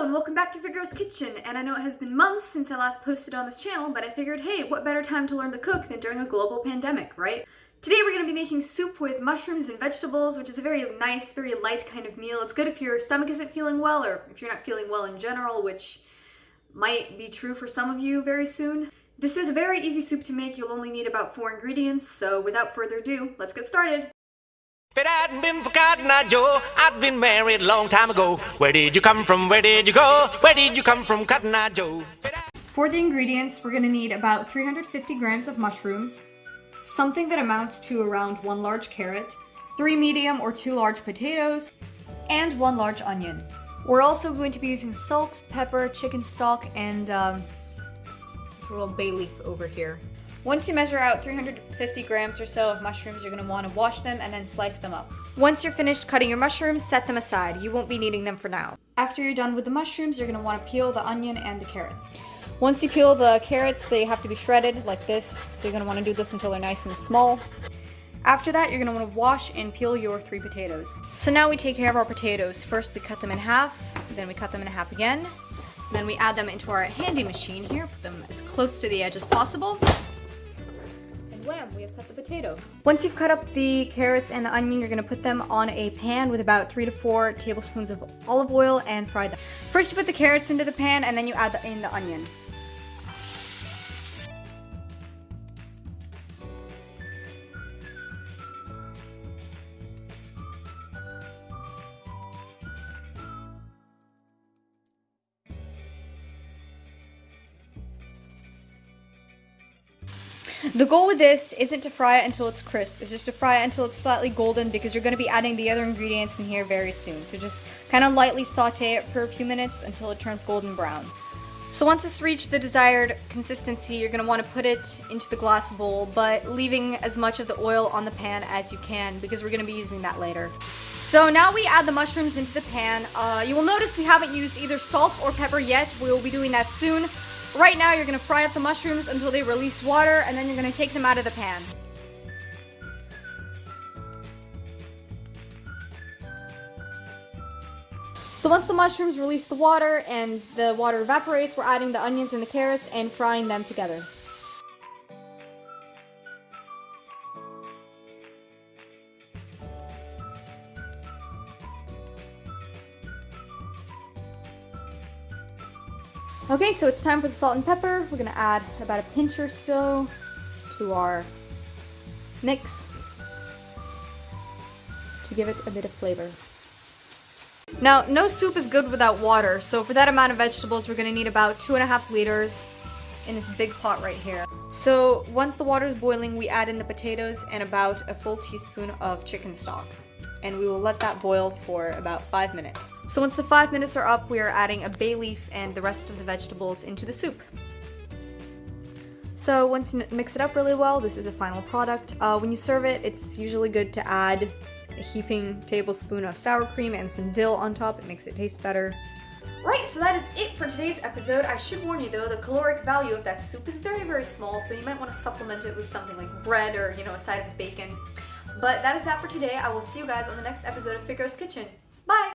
and welcome back to Figaro's Kitchen. And I know it has been months since I last posted on this channel, but I figured, hey, what better time to learn to cook than during a global pandemic, right? Today we're going to be making soup with mushrooms and vegetables, which is a very nice, very light kind of meal. It's good if your stomach isn't feeling well, or if you're not feeling well in general, which might be true for some of you very soon. This is a very easy soup to make. You'll only need about 4 ingredients, so without further ado, let's get started. If it hadn't been for Cotton Eye Joe, I'd been married a long time ago. Where did you come from? Where did you go? Where did you come from, Cotton Eye Joe? For the ingredients, we're going to need about 350 grams of mushrooms, something that amounts to around 1 large carrot, 3 medium or 2 large potatoes, and 1 large onion. We're also going to be using salt, pepper, chicken stock, and this little bay leaf over here. Once you measure out 350 grams or so of mushrooms, you're going to want to wash them and then slice them up. Once you're finished cutting your mushrooms, set them aside. You won't be needing them for now. After you're done with the mushrooms, you're going to want to peel the onion and the carrots. Once you peel the carrots, they have to be shredded like this, so you're going to want to do this until they're nice and small. After that, you're going to want to wash and peel your 3 potatoes. So now we take care of our potatoes. First we cut them in half, then we cut them in half again, then we add them into our handy machine here, put them as close to the edge as possible. Wham, we have cut the potato. Once you've cut up the carrots and the onion, you're going to put them on a pan with about 3 to 4 tablespoons of olive oil and fry them. First you put the carrots into the pan and then you add in the onion. The goal with this isn't to fry it until it's crisp, it's just to fry it until it's slightly golden because you're going to be adding the other ingredients in here very soon. So just kind of lightly saute it for a few minutes until it turns golden brown. So once it's reached the desired consistency, you're going to want to put it into the glass bowl, but leaving as much of the oil on the pan as you can because we're going to be using that later. So now we add the mushrooms into the pan. You will notice we haven't used either salt or pepper yet. We will be doing that soon. Right now, you're going to fry up the mushrooms until they release water, and then you're going to take them out of the pan. So once the mushrooms release the water and the water evaporates, we're adding the onions and the carrots and frying them together. Okay, so it's time for the salt and pepper. We're going to add about a pinch or so to our mix to give it a bit of flavor. Now, no soup is good without water, so for that amount of vegetables, we're going to need about 2.5 liters in this big pot right here. So once the water is boiling, we add in the potatoes and about a full teaspoon of chicken stock. And we will let that boil for about 5 minutes. So once the 5 minutes are up, we are adding a bay leaf and the rest of the vegetables into the soup. So once you mix it up really well, this is the final product. When you serve it, it's usually good to add a heaping tablespoon of sour cream and some dill on top. It makes it taste better. Right, so that is it for today's episode. I should warn you though, the caloric value of that soup is very, very small, so you might want to supplement it with something like bread or, a side of bacon. But that is that for today. I will see you guys on the next episode of Figaro's Kitchen. Bye!